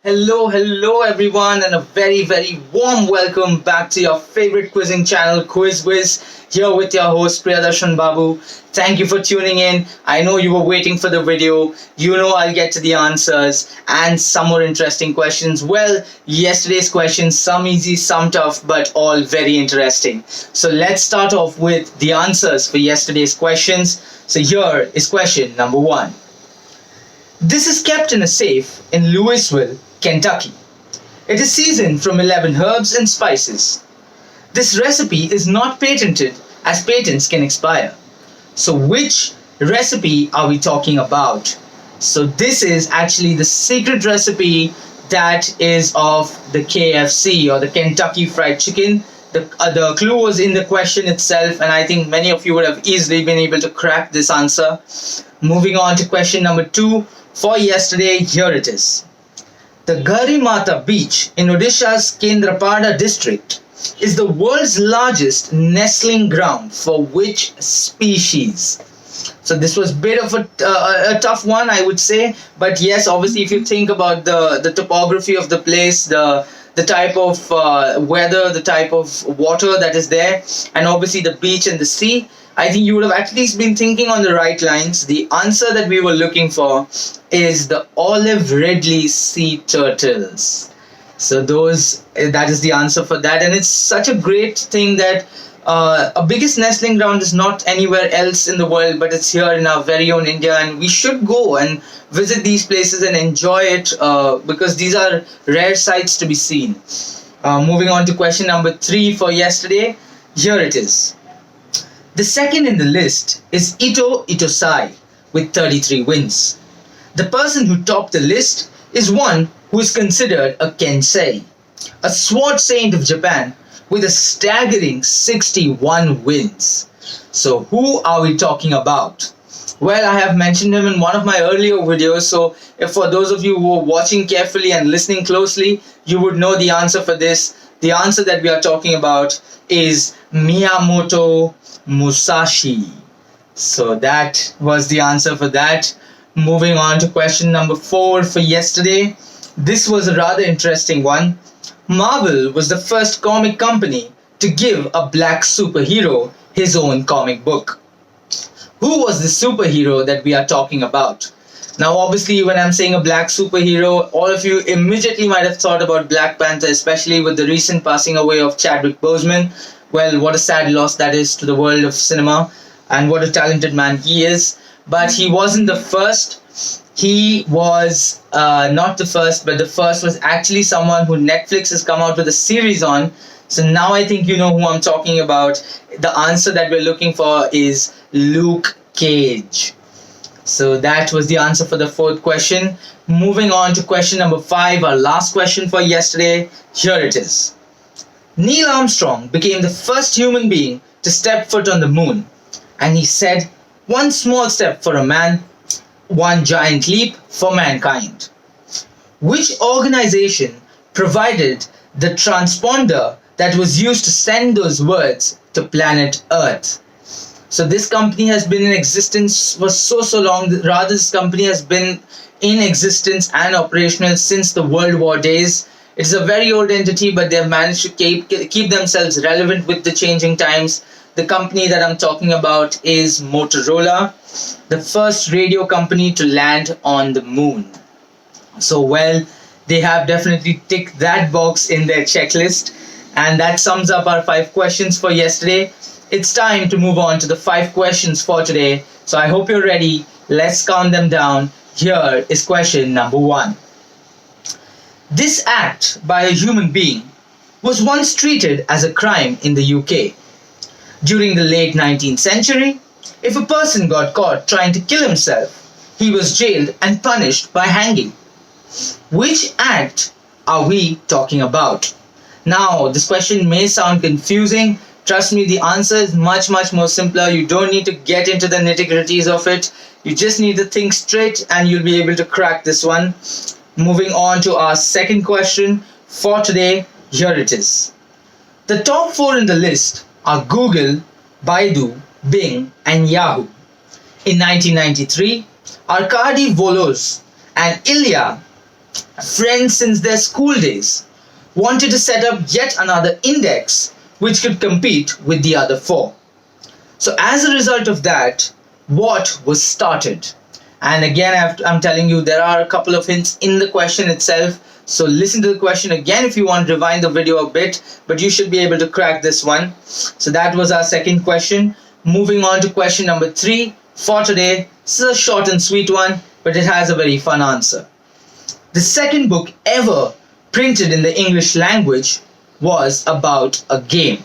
Hello everyone, and a very warm welcome back to your favorite quizzing channel, Whiz, here with your host Priyadarshan Babu. Thank you for tuning in. I know you were waiting for the video. You know I'll get to the answers and some more interesting questions. Well, yesterday's questions, some easy, some tough, but all very interesting. So let's start off with the answers for yesterday's questions. So here is question number one. This is kept in a safe in Louisville, Kentucky. It is seasoned from 11 herbs and spices. This recipe is not patented as patents can expire. So which recipe are we talking about? So this is actually the secret recipe that is of the KFC or the Kentucky Fried Chicken. The clue was in the question itself, and I think many of you would have easily been able to crack this answer. Moving on to question number two for yesterday, here it is. The Garimata beach in Odisha's Kendrapada district is the world's largest nestling ground for which species? So this was a bit of a tough one, I would say. But yes, obviously, if you think about the topography of the place, the type of weather, the type of water that is there, and obviously the beach and the sea, I think you would have at least been thinking on the right lines. The answer that we were looking for is the olive ridley sea turtles. So that is the answer for that, and it's such a great thing that a biggest nestling ground is not anywhere else in the world, but it's here in our very own India, and we should go and visit these places and enjoy it because these are rare sights to be seen. Moving on to question number three for yesterday, here it is. The second in the list is Ito Itosai with 33 wins. The person who topped the list is one who is considered a Kensei, a sword saint of Japan with a staggering 61 wins. So who are we talking about? Well, I have mentioned him in one of my earlier videos, so if for those of you who are watching carefully and listening closely, you would know the answer for this. The answer that we are talking about is Miyamoto Musashi. So that was the answer for that. Moving on to question number four for yesterday. This was a rather interesting one. Marvel was the first comic company to give a black superhero his own comic book. Who was the superhero that we are talking about? Now, obviously, when I'm saying a black superhero, all of you immediately might have thought about Black Panther, especially with the recent passing away of Chadwick Boseman. Well, what a sad loss that is to the world of cinema, and what a talented man he is. But he wasn't the first. He was not the first, but the first was actually someone who Netflix has come out with a series on. So now I think you know who I'm talking about. The answer that we're looking for is Luke Cage. So that was the answer for the fourth question. Moving on to question number five, our last question for yesterday. Here it is. Neil Armstrong became the first human being to step foot on the moon. And he said, one small step for a man, one giant leap for mankind. Which organization provided the transponder that was used to send those words to planet Earth? So this company has been in existence for so long. Rather, this company has been in existence and operational since the World War days. It's a very old entity, but they've managed to keep themselves relevant with the changing times. The company that I'm talking about is Motorola, the first radio company to land on the moon. So, well, they have definitely ticked that box in their checklist. And that sums up our 5 questions for yesterday. It's time to move on to the 5 questions for today. So I hope you're ready. Let's count them down. Here is question number 1. This act by a human being was once treated as a crime in the UK. During the late 19th century, if a person got caught trying to kill himself, he was jailed and punished by hanging. Which act are we talking about? Now, this question may sound confusing. Trust me, the answer is much more simpler. You don't need to get into the nitty-gritties of it. You just need to think straight and you'll be able to crack this one. Moving on to our second question for today, here it is. The top 4 in the list are Google, Baidu, Bing, and Yahoo. In 1993, Arkady Volos and Ilya friends since their school days, wanted to set up yet another index which could compete with the other four. So, as a result of that, what was started? And again, I'm telling you, there are a couple of hints in the question itself. So, listen to the question again if you want to rewind the video a bit, but you should be able to crack this one. So, that was our second question. Moving on to question number 3 for today. This is a short and sweet one, but it has a very fun answer. The second book ever printed in the English language was about a game.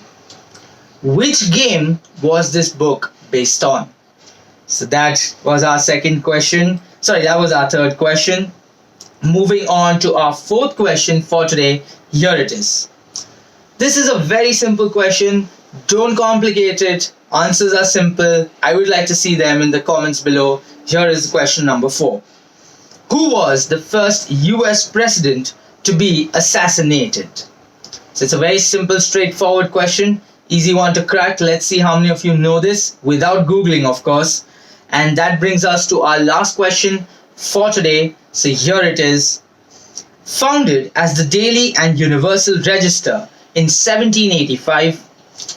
Which game was this book based on? So that was our second question. Sorry, that was our third question. Moving on to our fourth question for today. Here it is. This is a very simple question. Don't complicate it. Answers are simple. I would like to see them in the comments below. Here is question number 4. Who was the first US president to be assassinated? So it's a very simple, straightforward question. Easy one to crack. Let's see how many of you know this without Googling, of course. And that brings us to our last question for today. So here it is. Founded as the Daily and Universal Register in 1785,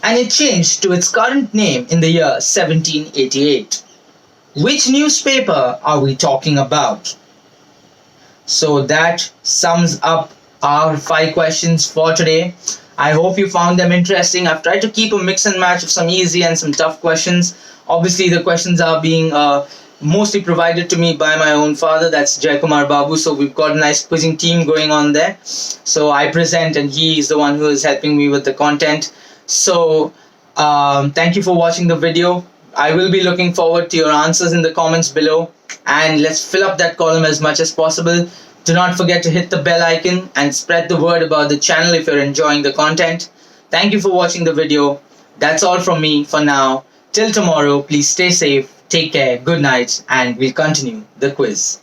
and it changed to its current name in the year 1788. Which newspaper are we talking about? So that sums up our 5 questions for today. I hope you found them interesting. I've tried to keep a mix and match of some easy and some tough questions. Obviously, the questions are being mostly provided to me by my own father. That's Jaikumar Babu. So we've got a nice quizzing team going on there. So I present and he is the one who is helping me with the content. So thank you for watching the video. I will be looking forward to your answers in the comments below. And let's fill up that column as much as possible. Do not forget to hit the bell icon and spread the word about the channel if you're enjoying the content. Thank you for watching the video. That's all from me for now. Till tomorrow, please stay safe, take care, good night, and we'll continue the quiz.